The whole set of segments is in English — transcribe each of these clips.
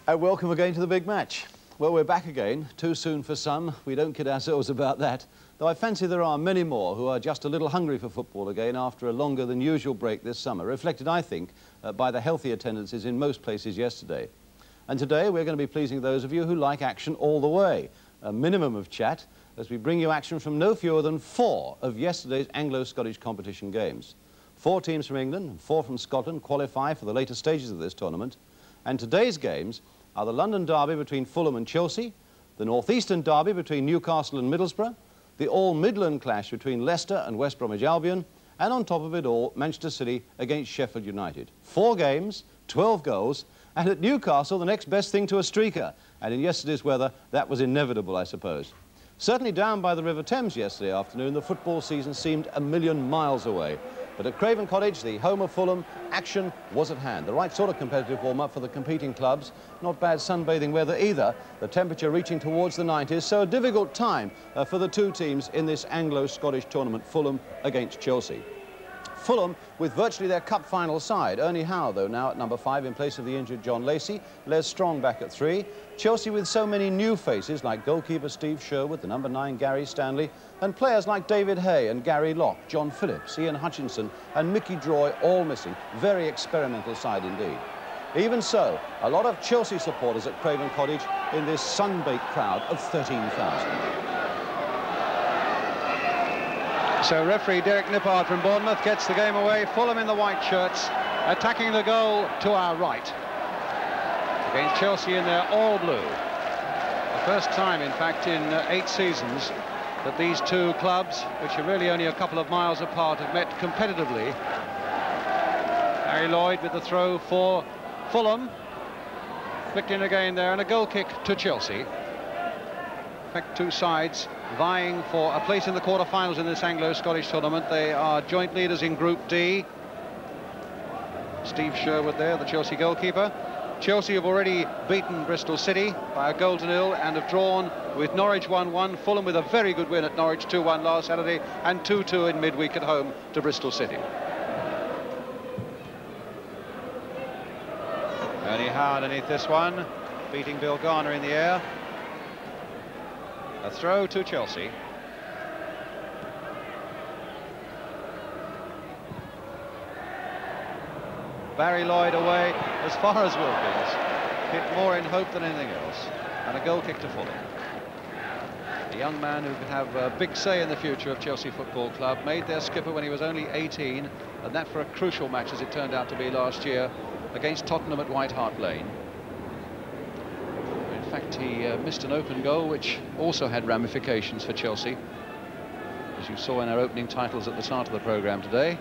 And welcome again to the big match. Well, we're back again. Too soon for some. We don't kid ourselves about that. Though I fancy there are many more who are just a little hungry for football again after a longer than usual break this summer, reflected, I think, by the healthy attendances in most places yesterday. And today we're going to be pleasing those of you who like action all the way. A minimum of chat as we bring you action from no fewer than 4 of yesterday's Anglo-Scottish competition games. 4 teams from England and 4 from Scotland qualify for the later stages of this tournament. And today's games are the London derby between Fulham and Chelsea, the North-Eastern derby between Newcastle and Middlesbrough, the All-Midland clash between Leicester and West Bromwich Albion, and on top of it all, Manchester City against Sheffield United. 4 games, 12 goals, and at Newcastle, the next best thing to a streaker. And in yesterday's weather, that was inevitable, I suppose. Certainly down by the River Thames yesterday afternoon, the football season seemed a million miles away. But at Craven Cottage, the home of Fulham, action was at hand. The right sort of competitive warm-up for the competing clubs. Not bad sunbathing weather either. The temperature reaching towards the 90s, so a difficult time for the 2 teams in this Anglo-Scottish tournament, Fulham against Chelsea. Fulham with virtually their cup final side. Ernie Howe, though, now at number 5 in place of the injured John Lacey. Les Strong back at 3. Chelsea with so many new faces like goalkeeper Steve Sherwood, the number 9 Gary Stanley, and players like David Hay and Gary Locke, John Phillips, Ian Hutchinson and Mickey Droy all missing. Very experimental side indeed. Even so, a lot of Chelsea supporters at Craven Cottage in this sun-baked crowd of 13,000. So referee Derek Nippard from Bournemouth gets the game away. Fulham in the white shirts, attacking the goal to our right. Against Chelsea in their all blue. The first time, in fact, in 8 seasons that these 2 clubs, which are really only a couple of miles apart, have met competitively. Harry Lloyd with the throw for Fulham. Flicked in again there, and a goal kick to Chelsea. In fact, 2 sides vying for a place in the quarter-finals in this Anglo-Scottish tournament. They are joint leaders in Group D. Steve Sherwood there, the Chelsea goalkeeper. Chelsea have already beaten Bristol City by 1-0 and have drawn with Norwich 1-1. Fulham with a very good win at Norwich 2-1 last Saturday and 2-2 in midweek at home to Bristol City. Ernie Howe underneath this one, beating Bill Garner in the air. A throw to Chelsea. Barry Lloyd away as far as Wilkins. Hit more in hope than anything else. And a goal kick to Fulham. A young man who could have a big say in the future of Chelsea Football Club. Made their skipper when he was only 18. And that for a crucial match, as it turned out to be last year, against Tottenham at White Hart Lane. In fact, he missed an open goal, which also had ramifications for Chelsea, as you saw in our opening titles at the start of the programme today.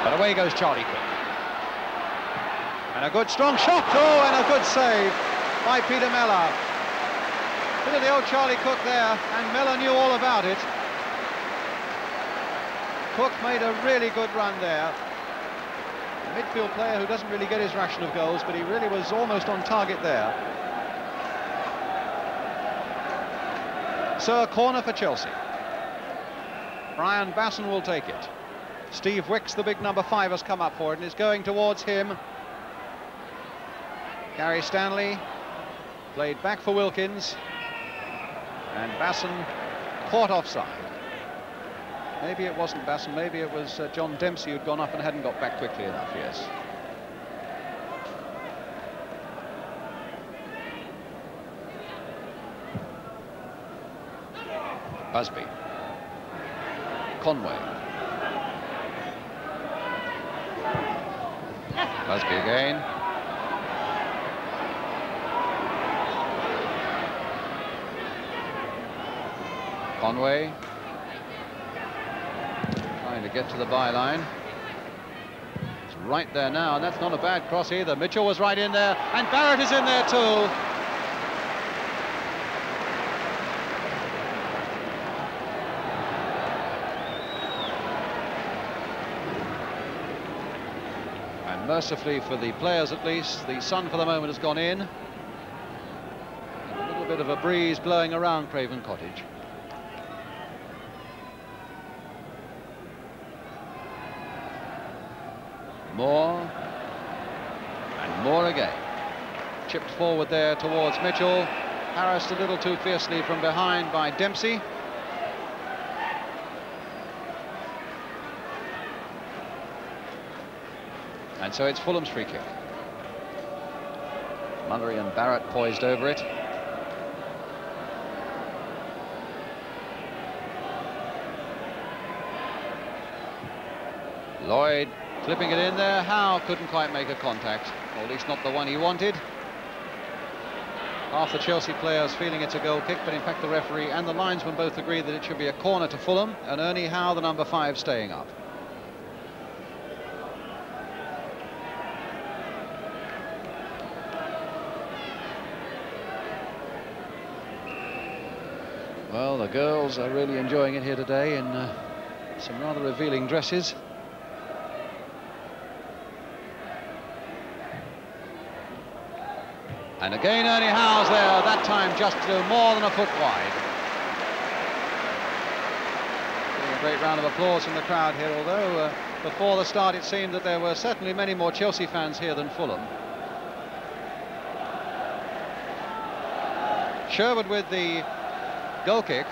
But away goes Charlie Cook. And a good strong shot, oh, and a good save by Peter Mellor. Look at the old Charlie Cook there, and Mellor knew all about it. Cook made a really good run there. A midfield player who doesn't really get his ration of goals, but he really was almost on target there. So a corner for Chelsea. Brian Basson will take it. Steve Wicks, the big number 5, has come up for it and is going towards him. Gary Stanley played back for Wilkins, and Basson caught offside. Maybe it wasn't Basson, maybe it was John Dempsey who'd gone up and hadn't got back quickly enough, yes. Busby. Conway. Busby again. Conway. Trying to get to the byline. It's right there now, and that's not a bad cross either. Mitchell was right in there, and Barrett is in there too. And mercifully for the players at least, the sun for the moment has gone in. And a little bit of a breeze blowing around Craven Cottage. More. And more again. Chipped forward there towards Mitchell. Harassed a little too fiercely from behind by Dempsey. And so it's Fulham's free kick. Mullery and Barrett poised over it. Lloyd clipping it in there. Howe couldn't quite make a contact, or at least not the one he wanted. Half the Chelsea players feeling it's a goal kick, but in fact the referee and the linesman both agree that it should be a corner to Fulham, and Ernie Howe, the number 5, staying up. Well, the girls are really enjoying it here today in some rather revealing dresses. And again Ernie Howe's there, that time just more than a foot wide. Getting a great round of applause from the crowd here, although before the start it seemed that there were certainly many more Chelsea fans here than Fulham. Sherwood with the goal kick.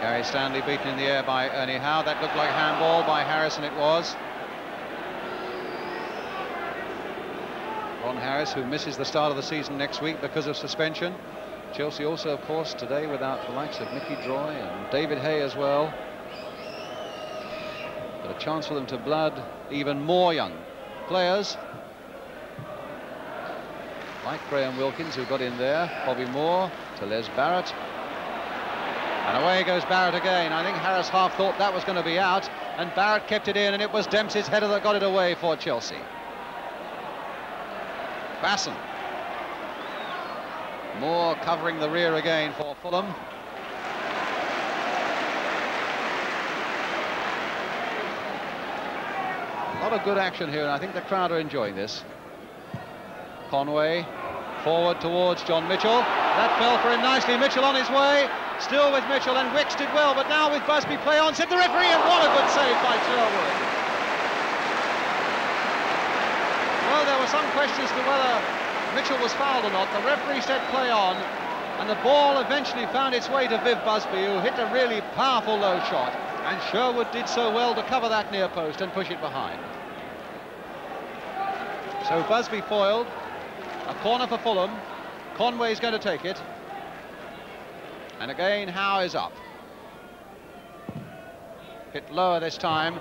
Gary Stanley beaten in the air by Ernie Howe. That looked like handball by Harrison, it was. Ron Harris, who misses the start of the season next week because of suspension. Chelsea also, of course, today without the likes of Mickey Droy and David Hay as well. But a chance for them to blood even more young players, like Graham Wilkins, who got in there. Bobby Moore to Les Barrett. And away goes Barrett again. I think Harris half thought that was going to be out, and Barrett kept it in, and it was Dempsey's header that got it away for Chelsea. Basson. Moore covering the rear again for Fulham. A lot of good action here, and I think the crowd are enjoying this. Conway forward towards John Mitchell. That fell for him nicely. Mitchell on his way. Still with Mitchell, and Wicks did well, but now with Busby, play on, said the referee, and what a good save by Sherwood. Well, there were some questions as to whether Mitchell was fouled or not. The referee said play on, and the ball eventually found its way to Viv Busby, who hit a really powerful low shot, and Sherwood did so well to cover that near post and push it behind. So Busby foiled. A corner for Fulham. Conway's going to take it. And again, Howe is up. Hit lower this time.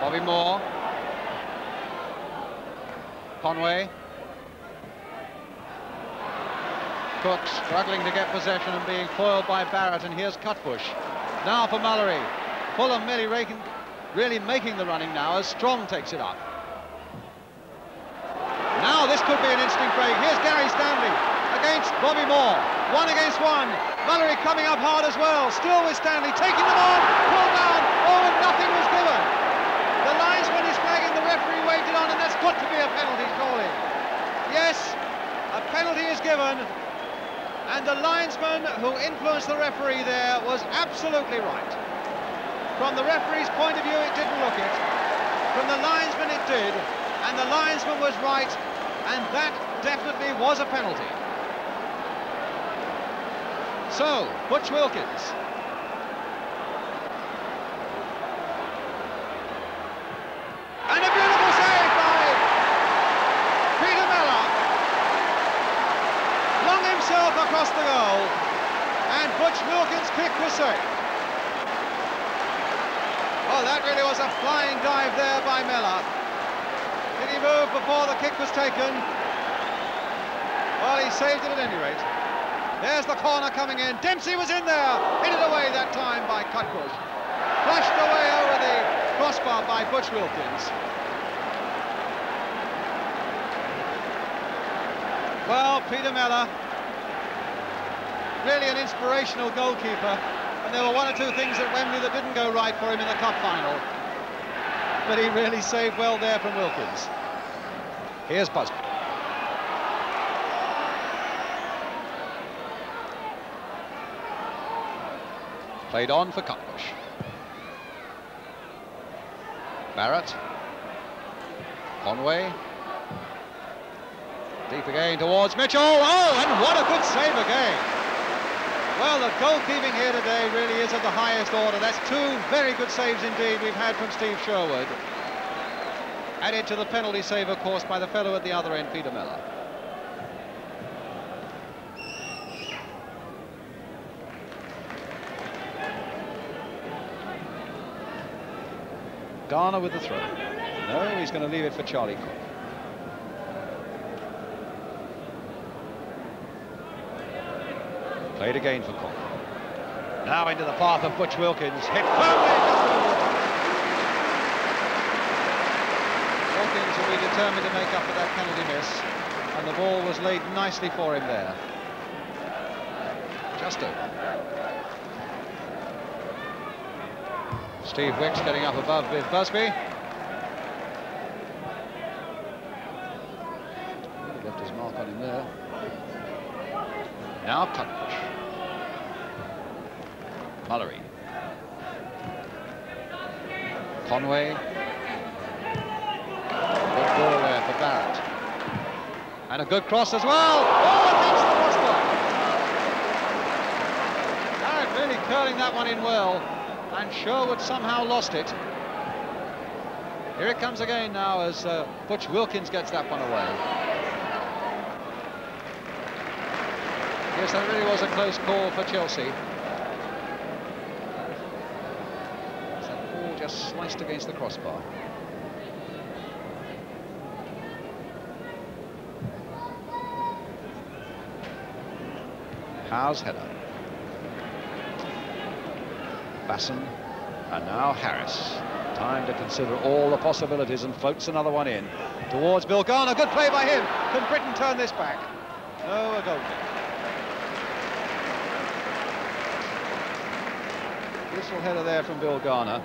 Bobby Moore. Conway. Cook struggling to get possession and being foiled by Barrett, and here's Cutbush. Now for Mullery. Fulham really making the running now as Strong takes it up. Now this could be an interesting break. Here's Gary Stanley against Bobby Moore. 1 against 1. Mullery coming up hard as well. Still with Stanley, taking them on, pulled down. Oh, and nothing was given. The linesman is flagging, the referee waved it on, and that's got to be a penalty calling. Yes, a penalty is given, and the linesman who influenced the referee there was absolutely right. From the referee's point of view, it didn't look it. From the linesman, it did, and the linesman was right, and that definitely was a penalty. So, Butch Wilkins. And a beautiful save by Peter Mellor. Flung himself across the goal, and Butch Wilkins' kick was safe. Oh, that really was a flying dive there by Mellor. Did he move before the kick was taken? Well, he saved it at any rate. There's the corner coming in. Dempsey was in there. Hit it away that time by Cutbush. Flushed away over the crossbar by Butch Wilkins. Well, Peter Mellor, really an inspirational goalkeeper. And there were 1 or 2 things at Wembley that didn't go right for him in the cup final. But he really saved well there from Wilkins. Here's Busby. Played on for Cutbush. Barrett. Conway. Deep again towards Mitchell. Oh, and what a good save again. Well, the goalkeeping here today really is of the highest order. That's two very good saves indeed we've had from Steve Sherwood. Added to the penalty save, of course, by the fellow at the other end, Peter Miller. Garner with the throw. No, he's going to leave it for Charlie Cook. Played again for Cook. Now into the path of Butch Wilkins. Hit firmly just to the wall. Wilkins will be determined to make up for that penalty miss. And the ball was laid nicely for him there. Just over. Steve Wicks getting up above with Busby. Left his mark on him there. Now Cutbush. Mullery. Conway. Good ball there for Barrett. And a good cross as well. Oh, against the crossbar. Barrett really curling that one in well. And Sherwood somehow lost it. Here it comes again now as Butch Wilkins gets that one away. Yes, that really was a close call for Chelsea. That ball just sliced against the crossbar. Howe's header. Basson, and now Harris. Time to consider all the possibilities and floats another one in. Towards Bill Garner, good play by him. Can Britain turn this back? No, a goal kick. Useful header there from Bill Garner.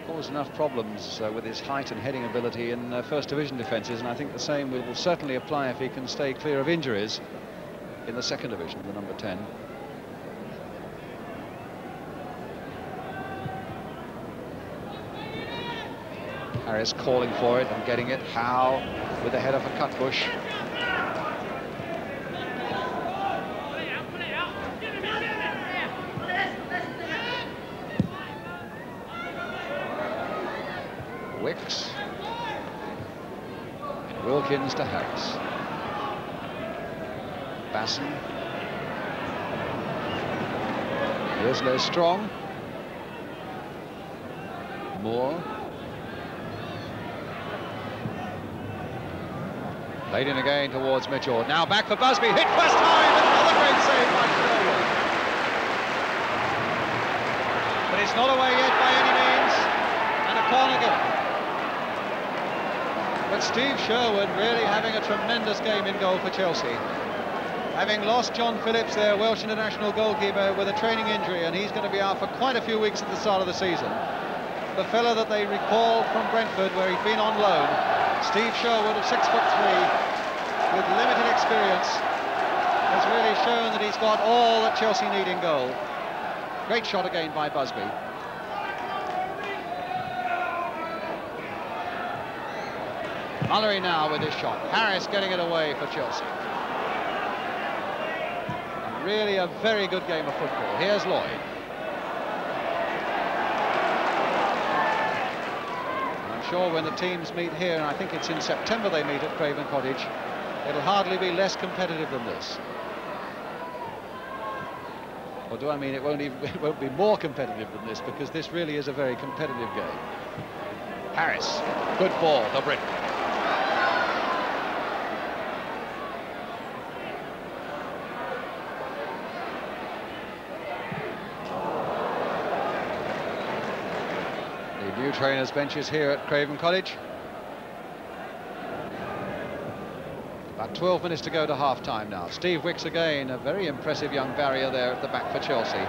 Caused enough problems with his height and heading ability in First Division defences, and I think the same will certainly apply if he can stay clear of injuries in the Second Division, the number 10. Harris calling for it and getting it. Howe with the header for Cutbush. Wicks. And Wilkins to Harris. Basson. Here's Les Strong. Moore. Played in again towards Mitchell. Now back for Busby. Hit first time. Another great save by Sherwood. But it's not away yet by any means. And a corner given. But Steve Sherwood really having a tremendous game in goal for Chelsea. Having lost John Phillips, their Welsh international goalkeeper, with a training injury, and he's going to be out for quite a few weeks at the start of the season. The fellow that they recalled from Brentford, where he'd been on loan, Steve Sherwood of 6'3", with limited experience, has really shown that he's got all that Chelsea need in goal. Great shot again by Busby. Mullery now with his shot. Harris getting it away for Chelsea. And really a very good game of football. Here's Lloyd. Sure, when the teams meet here, and I think it's in September they meet at Craven Cottage, it'll hardly be less competitive than this. Or do I mean it won't be more competitive than this, because this really is a very competitive game. Harris, good ball for Britain. New trainers' benches here at Craven Cottage. About 12 minutes to go to half-time now. Steve Wicks again, a very impressive young barrier there at the back for Chelsea.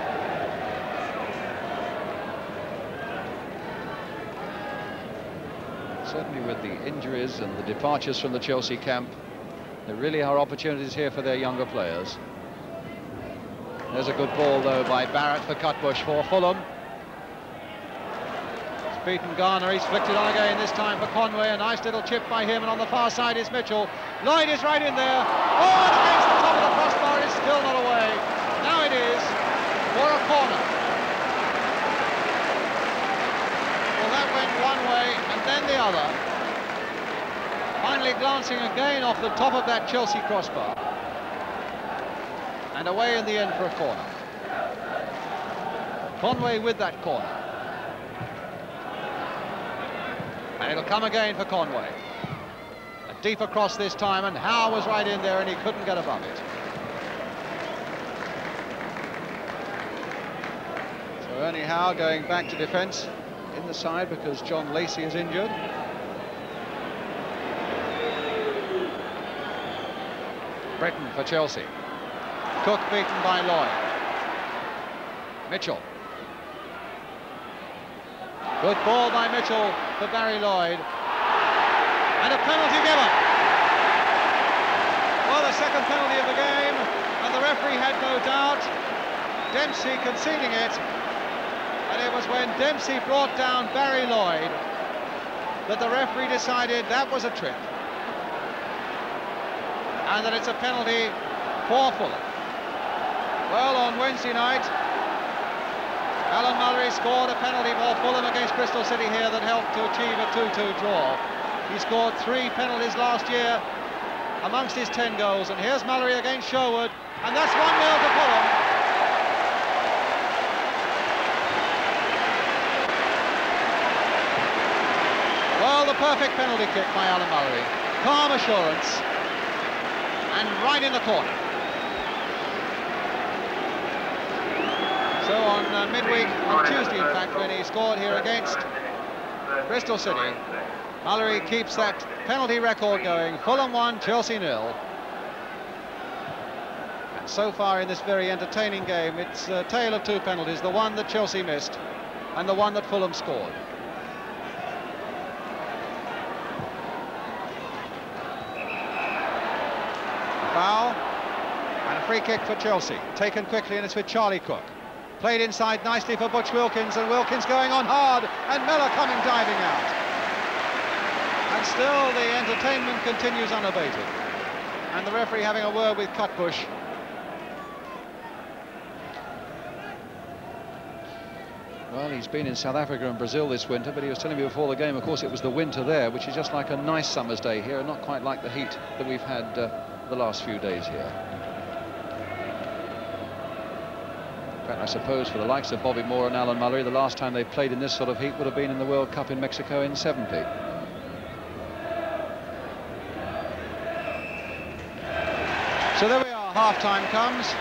Certainly with the injuries and the departures from the Chelsea camp, there really are opportunities here for their younger players. There's a good ball, though, by Barrett for Cutbush for Fulham. He's beaten Garner. He's flicked it on again, this time for Conway. A nice little chip by him, and on the far side is Mitchell. Lloyd is right in there. Oh, and against the top of the crossbar. It's still not away. Now it is for a corner. Well, that went one way and then the other. Finally glancing again off the top of that Chelsea crossbar. And away in the end for a corner. Conway with that corner. And it'll come again for Conway. A deep across this time, and Howe was right in there and he couldn't get above it. So Ernie Howe going back to defence in the side because John Lacey is injured. Britton for Chelsea. Cook beaten by Lloyd. Mitchell. Good ball by Mitchell for Barry Lloyd. And a penalty given. Well, the second penalty of the game, and the referee had no doubt. Dempsey conceding it. And it was when Dempsey brought down Barry Lloyd that the referee decided that was a trip. And that it's a penalty for Fulham. Well, on Wednesday night, Alan Mullery scored a penalty for Fulham against Bristol City here that helped to achieve a 2-2 draw. He scored 3 penalties last year amongst his 10 goals, and here's Mullery against Sherwood, and that's 1-0 to Fulham. Well, the perfect penalty kick by Alan Mullery. Calm assurance, and right in the corner. So on midweek, on Tuesday in fact, when he scored here against Bristol City, Mullery keeps that penalty record going. Fulham 1, Chelsea 0. And so far in this very entertaining game, it's a tale of 2 penalties, the one that Chelsea missed and the one that Fulham scored. Foul and a free kick for Chelsea, taken quickly, and it's with Charlie Cook. Played inside nicely for Butch Wilkins, and Wilkins going on hard, and Miller coming diving out. And still the entertainment continues unabated. And the referee having a word with Cutbush. Well, he's been in South Africa and Brazil this winter, but he was telling me before the game, of course, it was the winter there, which is just like a nice summer's day here, not quite like the heat that we've had the last few days here. In fact, I suppose for the likes of Bobby Moore and Alan Mullery, the last time they played in this sort of heat would have been in the World Cup in Mexico in '70. So there we are, half-time comes.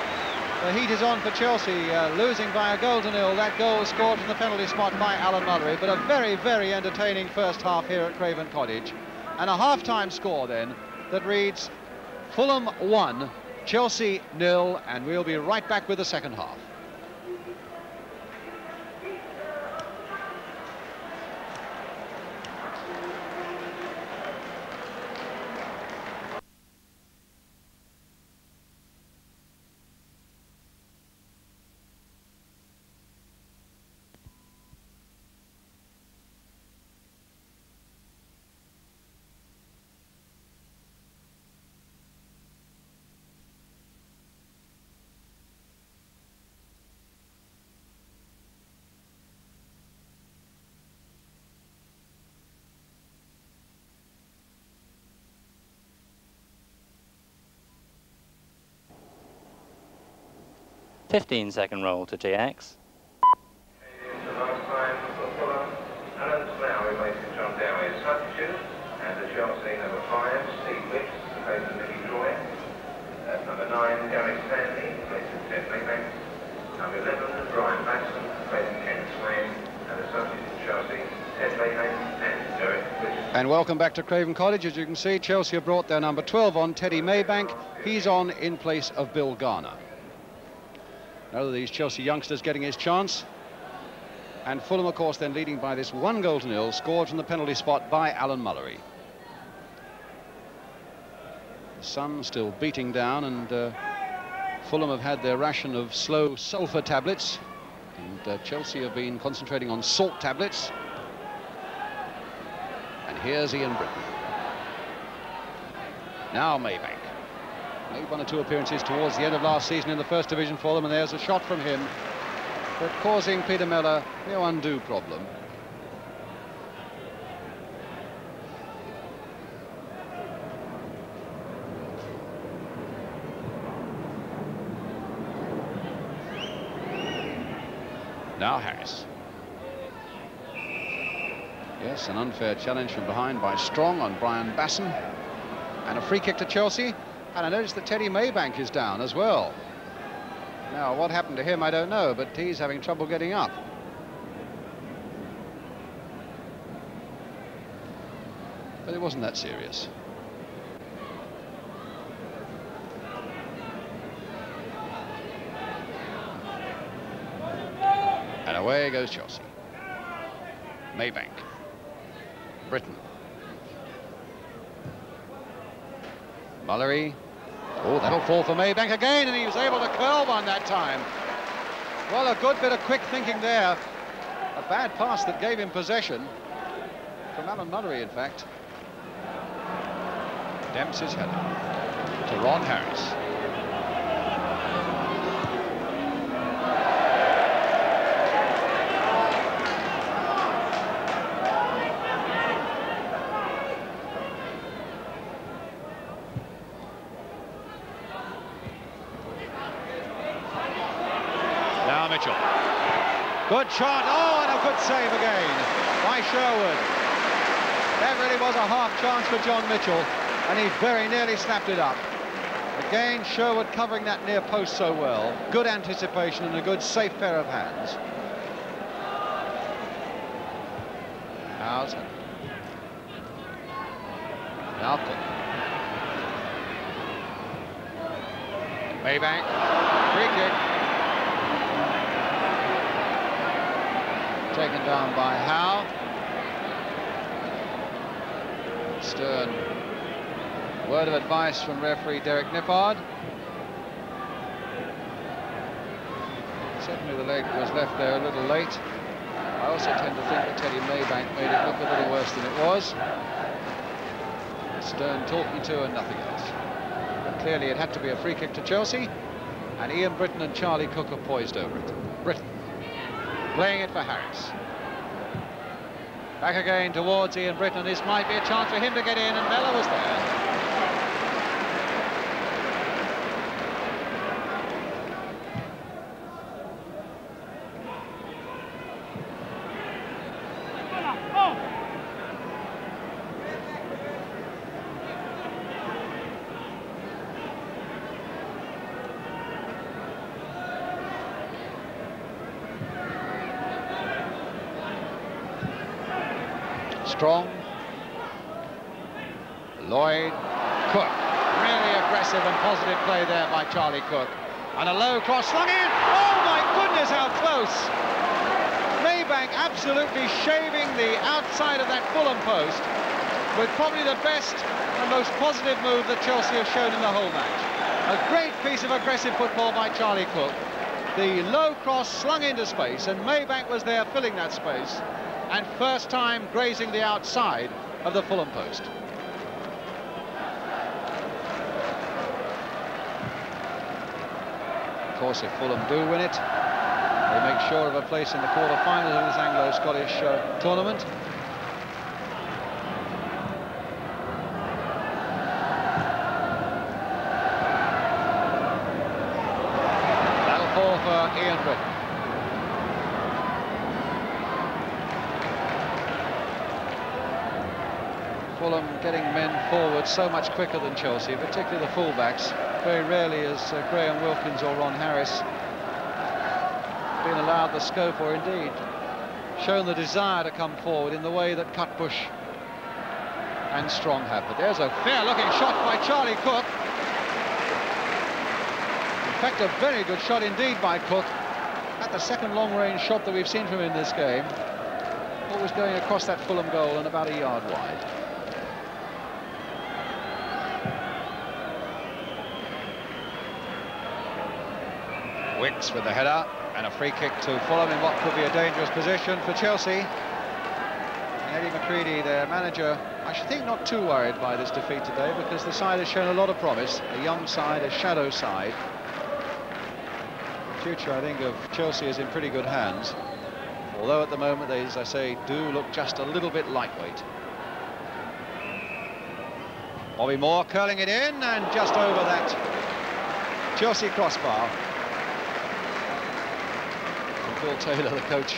The heat is on for Chelsea, losing by a goal to 0. That goal scored from the penalty spot by Alan Mullery, but a very, very entertaining first half here at Craven Cottage. And a half-time score then that reads Fulham 1, Chelsea 0, and we'll be right back with the second half. Fifteen-second roll to TX. Number 9, Gary Stanley, places Ted Maybank. Number 11, Brian Maxson, places Ken Swain. And the subject is Chelsea, Ted Maybank and Derek Wilson. And welcome back to Craven Cottage. As you can see, Chelsea have brought their number 12 on, Teddy Maybank. He's on in place of Bill Garner. Another of these Chelsea youngsters getting his chance. And Fulham, of course, then leading by this 1-0, scored from the penalty spot by Alan Mullery. The sun still beating down, and Fulham have had their ration of slow sulphur tablets, and Chelsea have been concentrating on salt tablets. And here's Ian Britton. Now Maybank. Made 1 or 2 appearances towards the end of last season in the First Division for them, and there's a shot from him, but causing Peter Mellor no undue problem. Now Harris. Yes, an unfair challenge from behind by Strong on Brian Basson. And a free kick to Chelsea. And I noticed that Teddy Maybank is down as well. Now, what happened to him, I don't know, but he's having trouble getting up. But it wasn't that serious. And away goes Chelsea. Maybank. Britton. Mullery. Oh, that'll fall for Maybank again, and he was able to curl one that time. Well, a good bit of quick thinking there. A bad pass that gave him possession. From Alan Mullery, in fact. Dempsey's header to Ron Harris. Good shot. Oh, and a good save again by Sherwood. That really was a half chance for John Mitchell, and he very nearly snapped it up. Again, Sherwood covering that near post so well. Good anticipation and a good safe pair of hands. Out. Now Cook. Maybank. Free kick. Taken down by Howe. Stern. Word of advice from referee Derek Nippard. Certainly the leg was left there a little late. I also tend to think that Teddy Maybank made it look a little worse than it was. Stern talking to and nothing else. But clearly it had to be a free kick to Chelsea, and Ian Britton and Charlie Cook are poised over it. Britton. Playing it for Harris. Back again towards Ian Britton, and this might be a chance for him to get in, and Mellor was there. Strong, Lloyd, Cook. Really aggressive and positive play there by Charlie Cook. And a low cross slung in. Oh my goodness, how close! Maybank absolutely shaving the outside of that Fulham post with probably the best and most positive move that Chelsea have shown in the whole match. A great piece of aggressive football by Charlie Cook. The low cross slung into space, and Maybank was there filling that space. And first time grazing the outside of the Fulham post. Of course, if Fulham do win it, they make sure of a place in the quarter-finals of this Anglo-Scottish tournament. That'll fall for Ian Britton. Fulham getting men forward so much quicker than Chelsea, particularly the fullbacks. Very rarely has Graham Wilkins or Ron Harris been allowed the scope, or indeed shown the desire to come forward in the way that Cutbush and Strong have. But there's a fair-looking shot by Charlie Cook. In fact, a very good shot indeed by Cook. At the second long-range shot that we've seen from him in this game. Always going across that Fulham goal and about a yard wide. Wicks with the header, and a free kick to Fulham in what could be a dangerous position for Chelsea. Eddie McCready, their manager, I should think not too worried by this defeat today, because the side has shown a lot of promise. A young side, a shadow side. The future, I think, of Chelsea is in pretty good hands, although at the moment they, as I say, do look just a little bit lightweight. Bobby Moore curling it in, and just over that Chelsea crossbar. And Phil Taylor, the coach,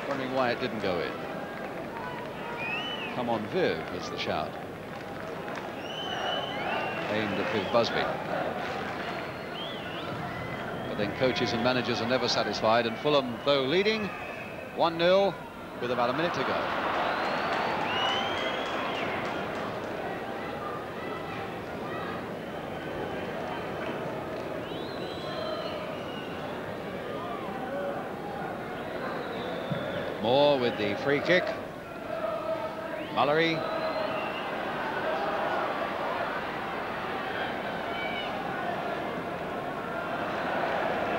wondering why it didn't go in. Come on, Viv, is the shout. Aimed at Viv Busby. But then coaches and managers are never satisfied, and Fulham, though leading 1-0 with about a minute to go. Moore with the free kick. Mullery.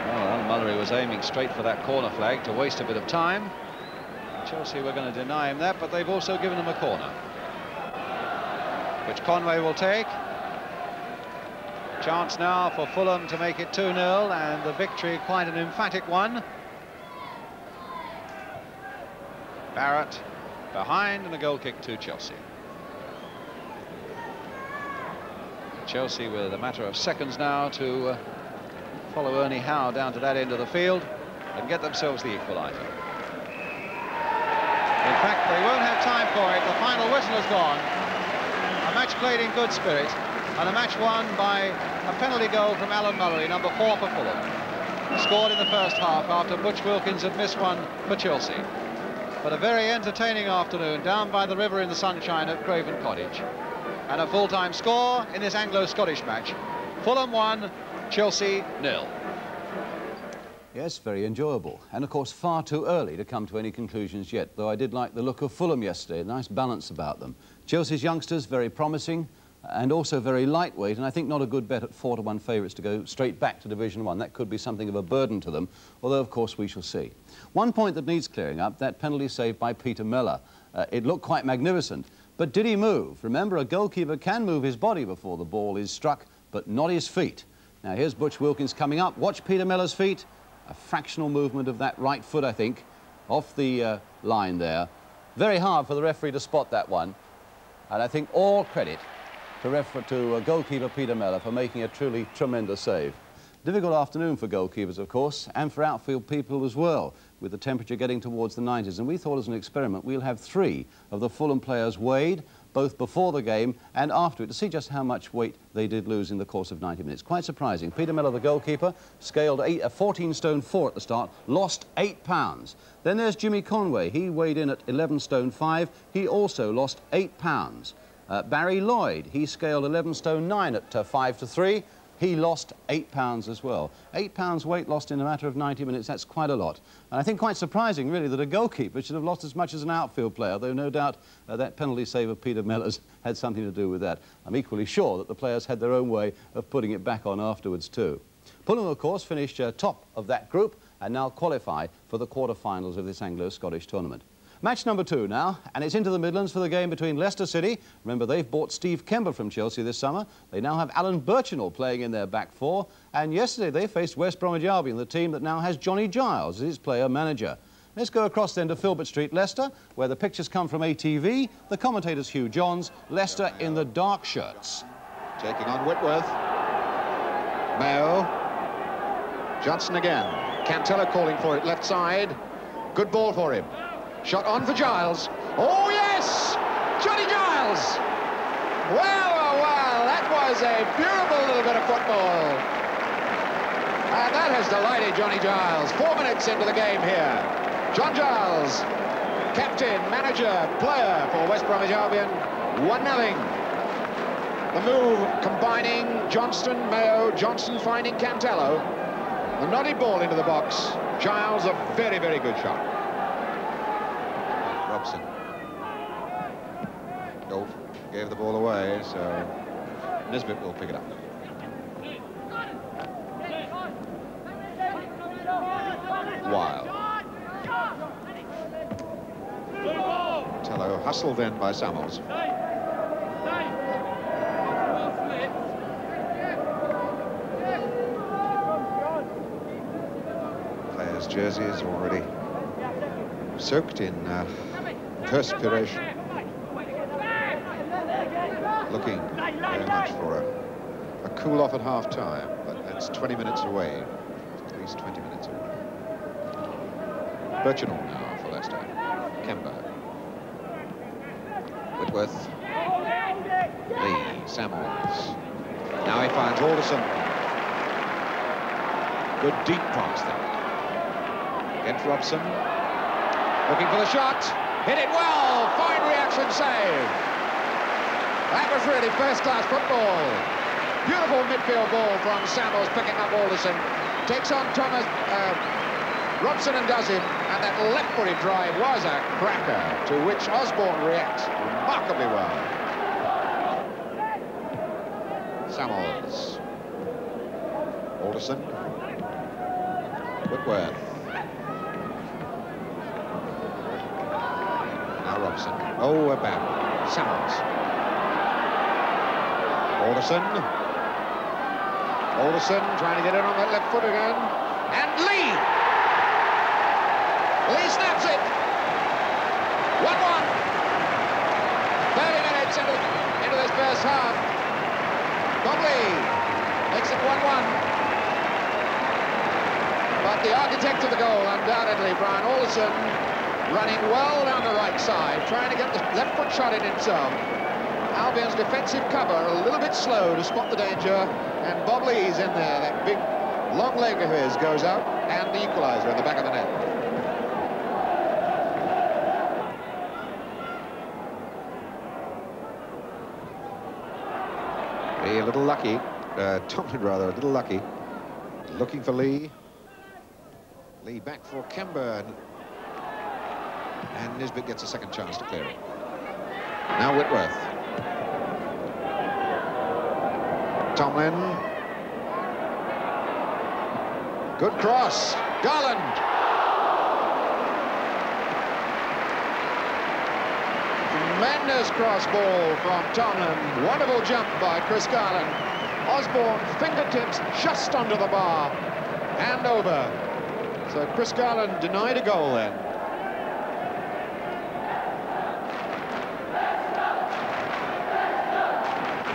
Well, Mullery was aiming straight for that corner flag to waste a bit of time. Chelsea were going to deny him that, but they've also given him a corner, which Conway will take. Chance now for Fulham to make it 2-0, and the victory quite an emphatic one. Barrett behind, and a goal kick to Chelsea. Chelsea with a matter of seconds now to follow Ernie Howe down to that end of the field and get themselves the equaliser. In fact, they won't have time for it. The final whistle has gone. A match played in good spirit, and a match won by a penalty goal from Alan Mullery, number 4 for Fulham. Scored in the first half after Butch Wilkins had missed one for Chelsea. But a very entertaining afternoon down by the river in the sunshine at Craven Cottage. And a full-time score in this Anglo-Scottish match. Fulham 1, Chelsea 0. Yes, very enjoyable. And of course far too early to come to any conclusions yet, though I did like the look of Fulham yesterday, a nice balance about them. Chelsea's youngsters very promising and also very lightweight, and I think not a good bet at 4-1 favourites to go straight back to Division 1. That could be something of a burden to them, although of course we shall see. One point that needs clearing up, that penalty saved by Peter Mellor. It looked quite magnificent, but did he move? Remember, a goalkeeper can move his body before the ball is struck, but not his feet. Now here's Butch Wilkins coming up. Watch Peter Mellor's feet. A fractional movement of that right foot, I think, off the line there. Very hard for the referee to spot that one, and I think all credit to goalkeeper Peter Mellor for making a truly tremendous save. Difficult afternoon for goalkeepers, of course, and for outfield people as well, with the temperature getting towards the 90s. And we thought as an experiment we'll have 3 of the Fulham players weighed, both before the game and after it, to see just how much weight they did lose in the course of 90 minutes. Quite surprising. Peter Mellor, the goalkeeper, scaled 14 stone 4 at the start, lost 8 pounds. Then there's Jimmy Conway. He weighed in at 11 stone 5. He also lost 8 pounds. Barry Lloyd, he scaled 11 stone 9 at 5-3. He lost 8 pounds as well. 8 pounds weight lost in a matter of 90 minutes, that's quite a lot. And I think quite surprising, really, that a goalkeeper should have lost as much as an outfield player, though no doubt that penalty save of Peter Mellor's had something to do with that. I'm equally sure that the players had their own way of putting it back on afterwards too. Fulham, of course, finished top of that group and now qualify for the quarter-finals of this Anglo-Scottish tournament. Match number 2 now, and it's into the Midlands for the game between Leicester City. Remember, they've bought Steve Kember from Chelsea this summer. They now have Alan Birchinall playing in their back 4. And yesterday they faced West Bromwich Albion, the team that now has Johnny Giles as its player-manager. Let's go across then to Filbert Street, Leicester, where the pictures come from ATV. The commentator's Hugh Johns. Leicester in the dark shirts. Taking on Whitworth. Mayo. Johnson again. Cantello calling for it left side. Good ball for him. Shot on for Giles. Oh, yes! Johnny Giles! Well, well, well, that was a beautiful little bit of football. And that has delighted Johnny Giles. 4 minutes into the game here. John Giles, captain, manager, player for West Bromwich Albion. 1-0. The move combining Johnston, Mayo, Johnson finding Cantello. The nodded ball into the box. Giles, a very, very good shot. Robson. Dolph gave the ball away, so Nisbet will pick it up. while. Tello hustled then by Samuels. Players' jerseys already soaked in perspiration. Looking very much for a cool-off at half-time, but that's 20 minutes away. At least 20 minutes away. Birchinall now for Leicester. Kemba. Whitworth. Lee. Samuels. Now he finds Alderson. Good deep pass there. Against Robson. Looking for the shot. Hit it well. Fine reaction save. That was really first-class football. Beautiful midfield ball from Samuels, picking up Alderson. Takes on Thomas Robson and does him. And that left-footed drive was a cracker, to which Osborne reacts remarkably well. Samuels. Alderson. Whitworth. Now Robson. Oh, a bad one. Samuels. Alderson. Alderson trying to get in on that left foot again. And Lee! Lee snaps it. 1-1. 30 minutes into this first half. Bobley makes it 1-1. But the architect of the goal, undoubtedly, Brian Alderson, running well down the right side, trying to get the left foot shot in himself. Albion's defensive cover a little bit slow to spot the danger, and Bobley's in there. That big long leg of his goes out, and the equaliser in the back of the net. Lee a little lucky, Tomlin rather, a little lucky. Looking for Lee. Lee back for Kemba, and Nisbet gets a second chance to clear it. Now Whitworth. Tomlin. Good cross. Garland. Tremendous cross ball from Tomlin. Wonderful jump by Chris Garland. Osborne fingertips just under the bar and over. So Chris Garland denied a goal then.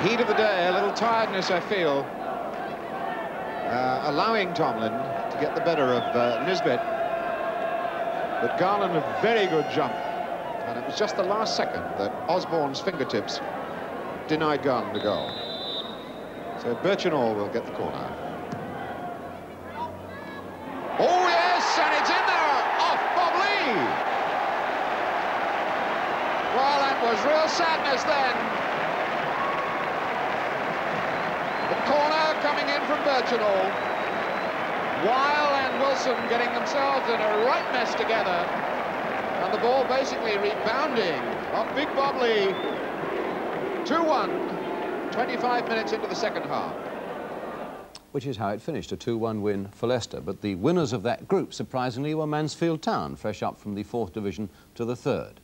Heat of the day, a little tiredness I feel, allowing Tomlin to get the better of Nisbet. But Garland a very good jump, and it was just the last second that Osborne's fingertips denied Garland a goal. So Birchinall will get the corner. Oh yes, and it's in there, off Bobley. Well, that was real sadness then. Corner coming in from Birchinall. Weil and Wilson getting themselves in a right mess together. And the ball basically rebounding off Big Bobley. 2-1, 25 minutes into the second half. Which is how it finished, a 2-1 win for Leicester. But the winners of that group, surprisingly, were Mansfield Town, fresh up from the 4th Division to the 3rd.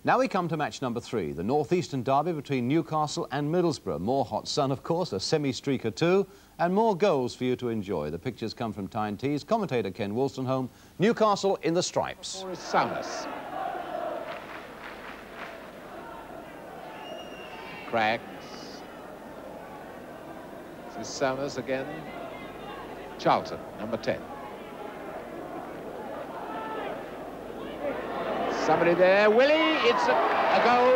Now we come to match number 3, the North-Eastern derby between Newcastle and Middlesbrough. More hot sun, of course, a semi-streaker too, and more goals for you to enjoy. The pictures come from Tyne Tees. Commentator Ken Wolstenholme. Newcastle in the stripes. Samus. Craggs. This is Samus again. Charlton, number 10. Somebody there, Willie, it's a goal.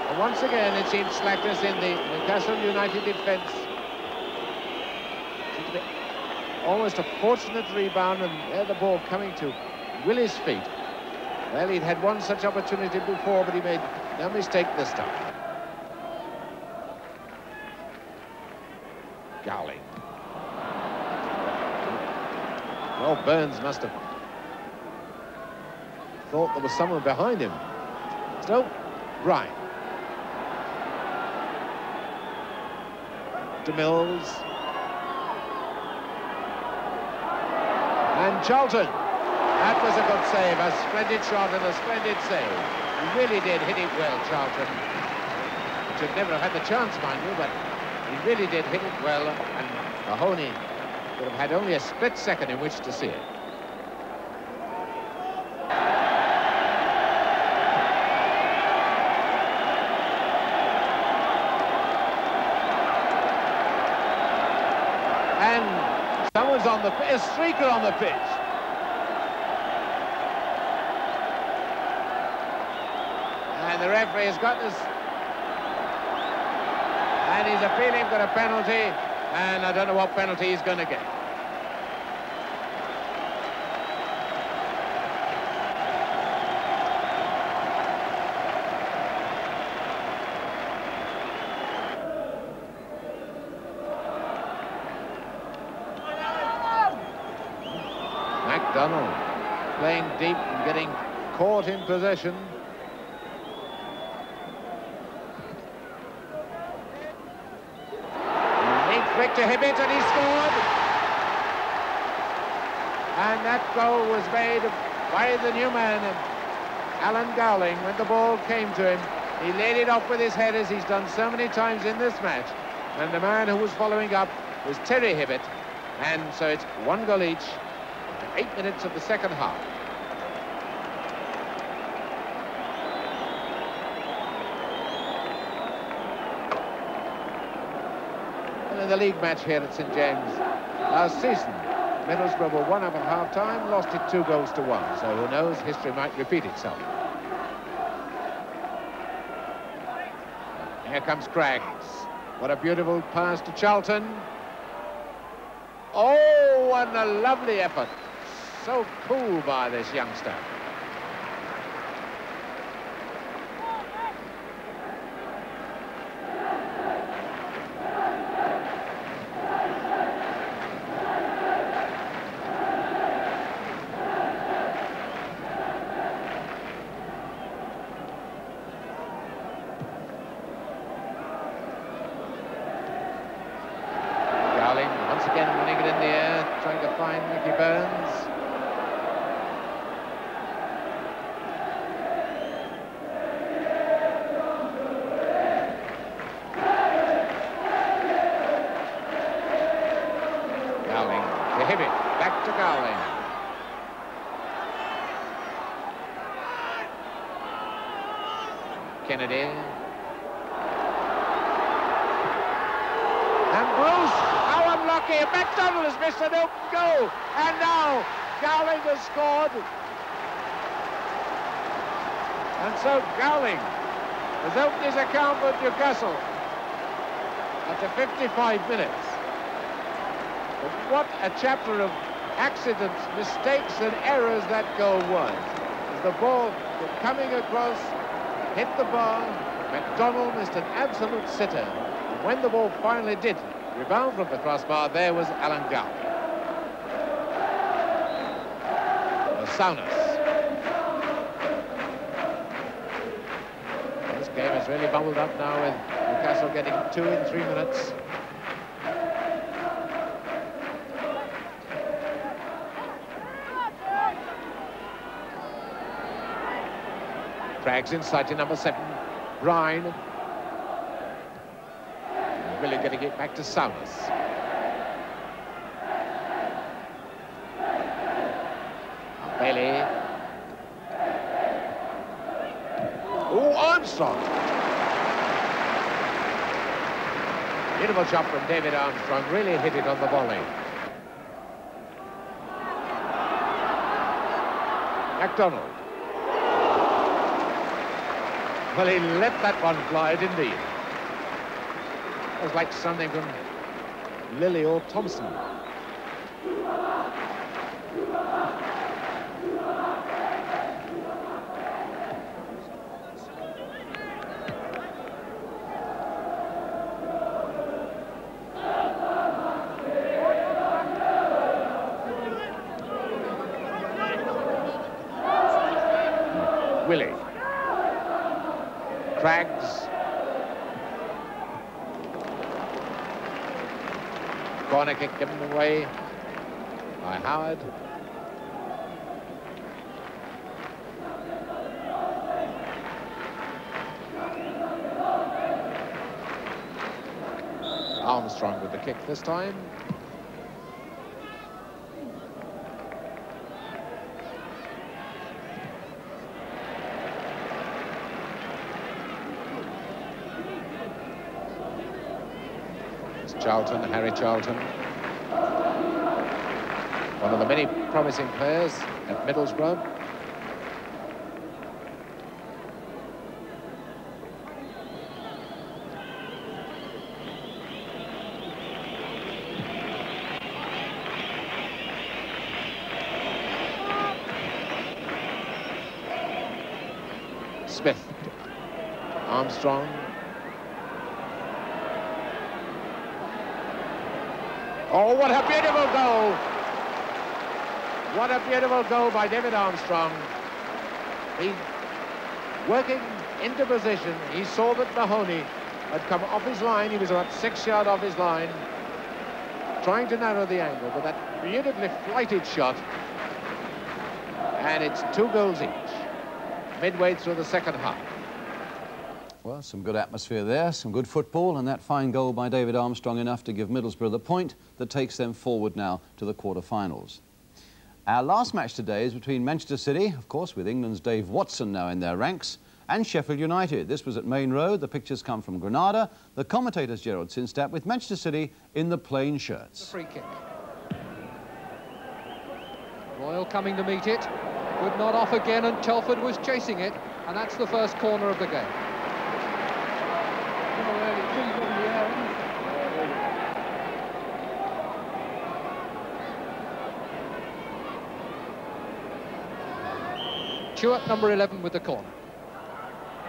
And once again, it seems slackness in the Newcastle United defence. Almost a fortunate rebound, and there the ball coming to Willie's feet. Well, he'd had one such opportunity before, but he made no mistake this time. Gowling. Well, Burns must have thought there was someone behind him. So, right. De Mills. And Charlton. That was a good save, a splendid shot and a splendid save. He really did hit it well, Charlton. He should never have had the chance, mind you, but he really did hit it well, and Mahoney would have had only a split second in which to see it. And someone's on the pitch, a streaker on the pitch. And the referee has got this, and he's appealing for a penalty, and I don't know what penalty he's going to get. MacDonald playing deep and getting caught in possession. Quick to Hibbett, and he scored. And that goal was made by the new man, Alan Gowling. When the ball came to him, he laid it off with his head, as he's done so many times in this match. And the man who was following up was Terry Hibbett. And so it's 1 goal each after 8 minutes of the second half. In the league match here at St James last season, Middlesbrough were 1 up at half-time, lost it 2 goals to 1, so who knows, history might repeat itself. Here comes Craggs. What a beautiful pass to Charlton. Oh, and a lovely effort. So cool by this youngster. Once again running it in the air, trying to find Mickey Burns. Gowling to Hibbett, back to Gowling. Kennedy. And Bruce, how unlucky. MacDonald has missed an open goal. And now Gowling has scored. And so Gowling has opened his account with Newcastle after 55 minutes. But what a chapter of accidents, mistakes and errors that goal was. As the ball coming across, hit the bar, MacDonald missed an absolute sitter. And when the ball finally did rebound from the crossbar, there was Alan Gowling. Soundness. This game has really bubbled up now, with Newcastle getting 2 in 3 minutes. Craggs inside to number 7, Ryan. Really getting it back to Soundness. Bailey. Oh, Armstrong. Beautiful shot from David Armstrong. Really hit it on the volley. MacDonald. Well, he let that one fly, didn't he? It was like something from Lilly or Thompson. Willie. Craggs. Corner kick given away by Howard. Armstrong with the kick this time. It's Charlton, Harry Charlton. One of the many promising players at Middlesbrough. Smith, Armstrong. Oh, what a beautiful goal! What a beautiful goal by David Armstrong. He's working into position. He saw that Mahoney had come off his line. He was about 6 yards off his line, trying to narrow the angle, but that beautifully flighted shot. And it's 2 goals each, midway through the second half. Well, some good atmosphere there, some good football, and that fine goal by David Armstrong enough to give Middlesbrough the point that takes them forward now to the quarter-finals. Our last match today is between Manchester City, of course, with England's Dave Watson now in their ranks, and Sheffield United. This was at Main Road. The pictures come from Granada. The commentator's Gerald Sinstadt with Manchester City in the plain shirts. Free kick. Royal coming to meet it. Would not off again, and Telford was chasing it, and that's the first corner of the game. Stewart, number 11, with the corner.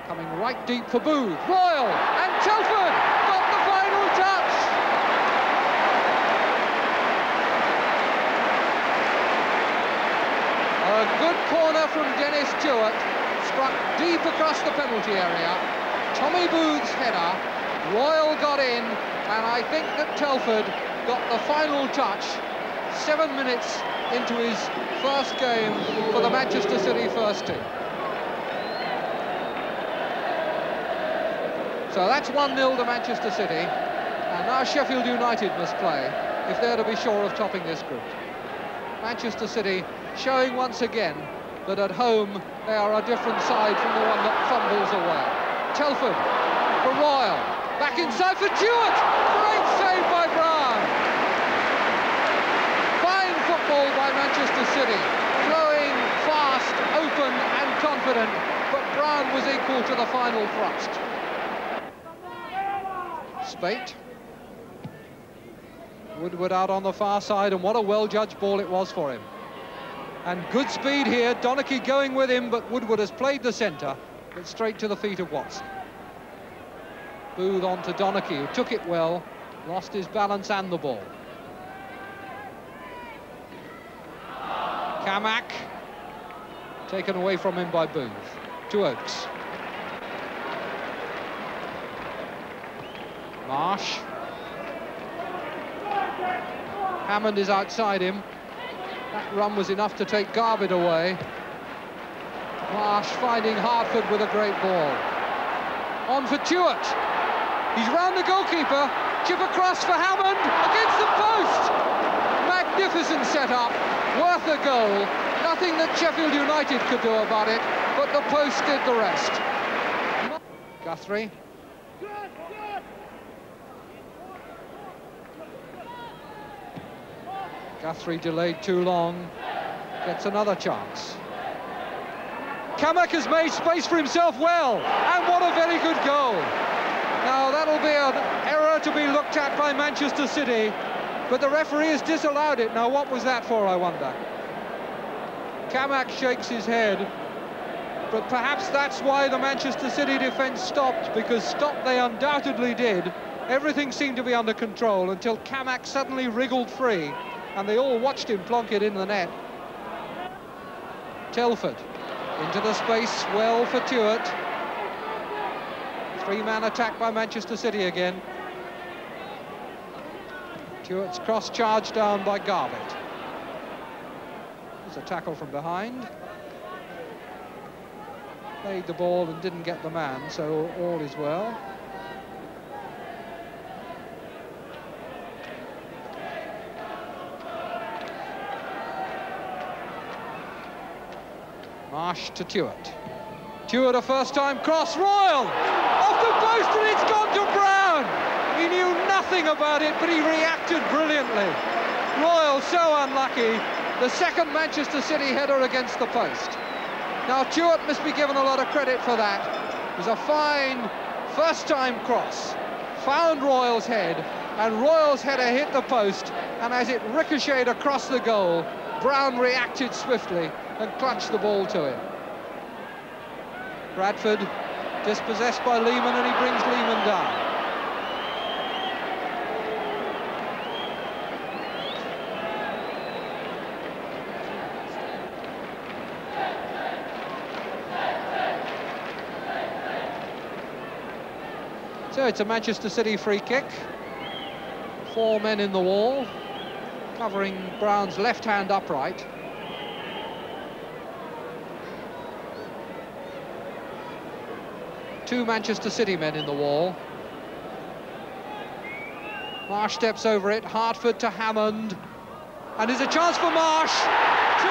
Coming right deep for Booth. Royal and Telford got the final touch. A good corner from Dennis Stewart, struck deep across the penalty area. Tommy Booth's header. Royal got in, and I think that Telford got the final touch 7 minutes into his first game for the Manchester City first team. So that's 1-0 to Manchester City, and now Sheffield United must play if they're to be sure of topping this group. Manchester City showing once again that at home they are a different side from the one that fumbles away. Telford for Royal, back inside for Stewart, great save by Brown. Fine football by Manchester City, flowing fast, open and confident, but Brown was equal to the final thrust. Spate. Woodward out on the far side, and what a well-judged ball it was for him. And good speed here, Donachie going with him, but Woodward has played the centre, but straight to the feet of Watson. Booth on to Donachie, who took it well, lost his balance and the ball. Kamak, taken away from him by Booth. To Oakes. Marsh. Hammond is outside him. That run was enough to take Garbutt away. Marsh finding Hartford with a great ball. On for Stewart. He's round the goalkeeper. Chip across for Hammond against the post. Magnificent setup, worth a goal. Nothing that Sheffield United could do about it, but the post did the rest. Guthrie. Guthrie delayed too long, gets another chance. Kamak has made space for himself well, and what a very good goal. Now that'll be an error to be looked at by Manchester City, but the referee has disallowed it. Now what was that for, I wonder? Kamak shakes his head, but perhaps that's why the Manchester City defence stopped, because stop they undoubtedly did. Everything seemed to be under control until Kamak suddenly wriggled free, and they all watched him plonk it in the net. Telford into the space, well for Stewart. Three-man attack by Manchester City again. Stewart's cross charge down by Garbutt. There's a tackle from behind. Played the ball and didn't get the man, so all is well. Marsh to Tuart. Tuart, a first-time cross. Royal! Off the post, and it's gone to Brown! He knew nothing about it, but he reacted brilliantly. Royal so unlucky. The second Manchester City header against the post. Now, Tuart must be given a lot of credit for that. It was a fine first-time cross. Found Royal's head, and Royal's header hit the post, and as it ricocheted across the goal, Brown reacted swiftly and clutched the ball to him. Bradford dispossessed by Lehman, and he brings Lehman down. So it's a Manchester City free kick. 4 men in the wall, covering Brown's left-hand upright. Two Manchester City men in the wall. Marsh steps over it, Hartford to Hammond. And there's a chance for Marsh. 2-0.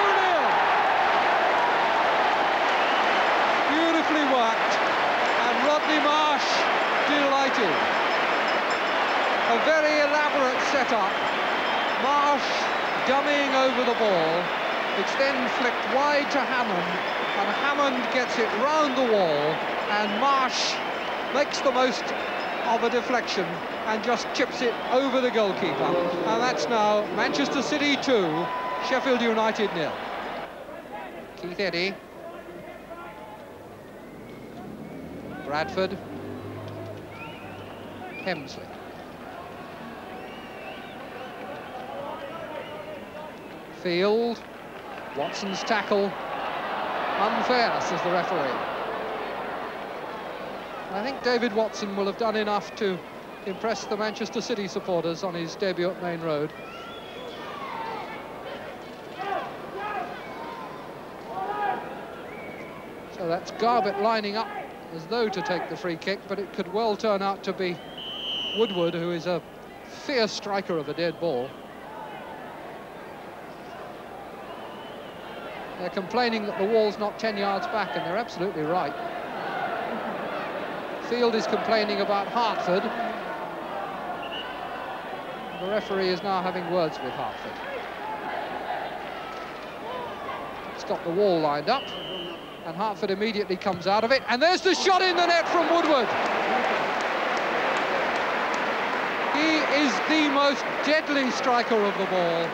Beautifully worked. And Rodney Marsh delighted. A very elaborate setup. Marsh dummying over the ball. It's then flicked wide to Hammond, and Hammond gets it round the wall, and Marsh makes the most of a deflection and just chips it over the goalkeeper. And that's now Manchester City 2, Sheffield United 0. Keith Eddy. Bradford. Hemsley. Field. Watson's tackle. Unfair, says the referee. I think David Watson will have done enough to impress the Manchester City supporters on his debut at Main Road. So that's Garbutt lining up as though to take the free kick, but it could well turn out to be Woodward, who is a fierce striker of a dead ball. They're complaining that the wall's not 10 yards back, and they're absolutely right. Field is complaining about Hartford. The referee is now having words with Hartford. It's got the wall lined up, and Hartford immediately comes out of it, and there's the shot in the net from Woodward. He is the most deadly striker of the ball.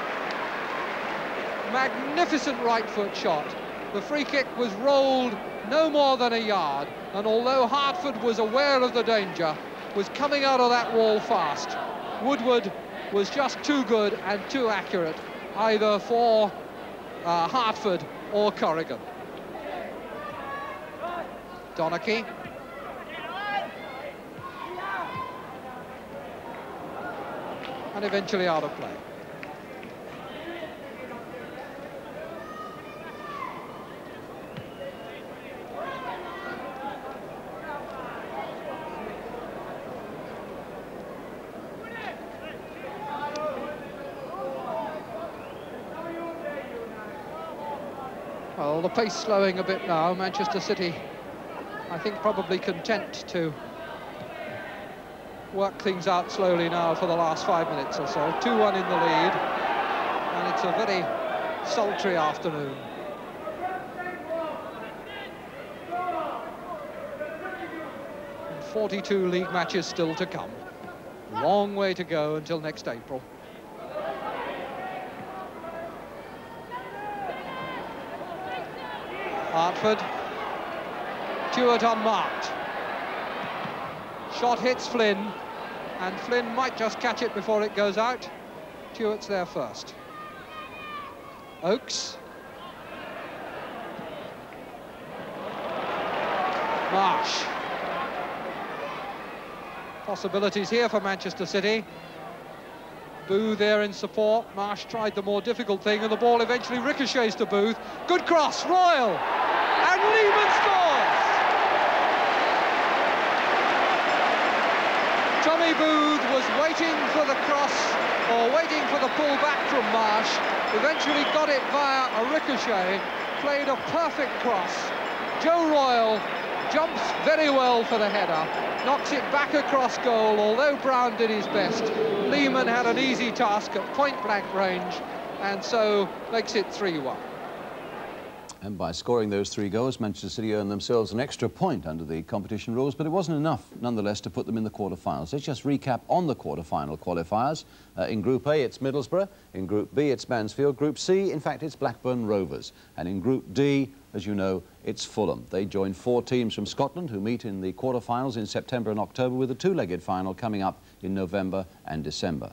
Magnificent right foot shot. The free kick was rolled no more than a yard, and although Hartford was aware of the danger, was coming out of that wall fast, Woodward was just too good and too accurate, either for Hartford or Corrigan. Donachie. And eventually out of play. Well, the pace slowing a bit now. Manchester City, I think, probably content to work things out slowly now for the last 5 minutes or so. 2-1 in the lead, and it's a very sultry afternoon. And 42 league matches still to come. Long way to go until next April. Hartford. Tuart unmarked. Shot hits Flynn, and Flynn might just catch it before it goes out. Tuart's there first. Oakes. Marsh. Possibilities here for Manchester City. Booth there in support. Marsh tried the more difficult thing, and the ball eventually ricochets to Booth. Good cross, Royal, and Lehman scores! Tommy Booth was waiting for the cross, or waiting for the pull back from Marsh, eventually got it via a ricochet, played a perfect cross. Joe Royle jumps very well for the header, knocks it back across goal. Although Brown did his best, Lehman had an easy task at point-blank range, and so makes it 3-1. And by scoring those 3 goals, Manchester City earned themselves an extra point under the competition rules, but it wasn't enough, nonetheless, to put them in the quarter-finals. Let's just recap on the quarter-final qualifiers. In Group A, it's Middlesbrough. In Group B, it's Mansfield. Group C, in fact, it's Blackburn Rovers. And in Group D, as you know, it's Fulham. They join 4 teams from Scotland who meet in the quarter-finals in September and October, with a 2-legged final coming up in November and December.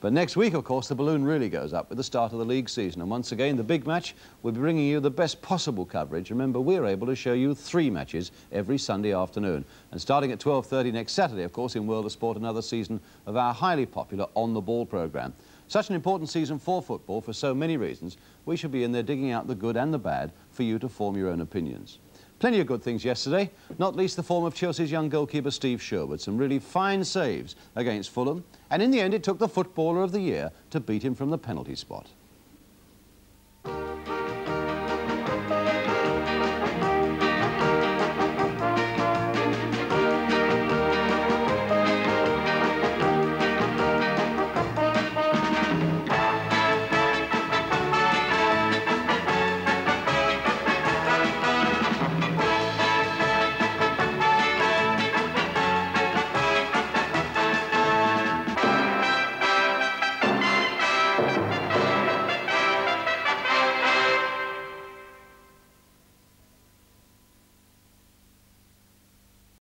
But next week, of course, the balloon really goes up with the start of the league season. And once again, the big match will be bringing you the best possible coverage. Remember, we're able to show you 3 matches every Sunday afternoon. And starting at 12:30 next Saturday, of course, in World of Sport, another season of our highly popular On the Ball programme. Such an important season for football for so many reasons, we should be in there digging out the good and the bad for you to form your own opinions. Plenty of good things yesterday, not least the form of Chelsea's young goalkeeper Steve Sherwood. Some really fine saves against Fulham, and in the end it took the Footballer of the Year to beat him from the penalty spot.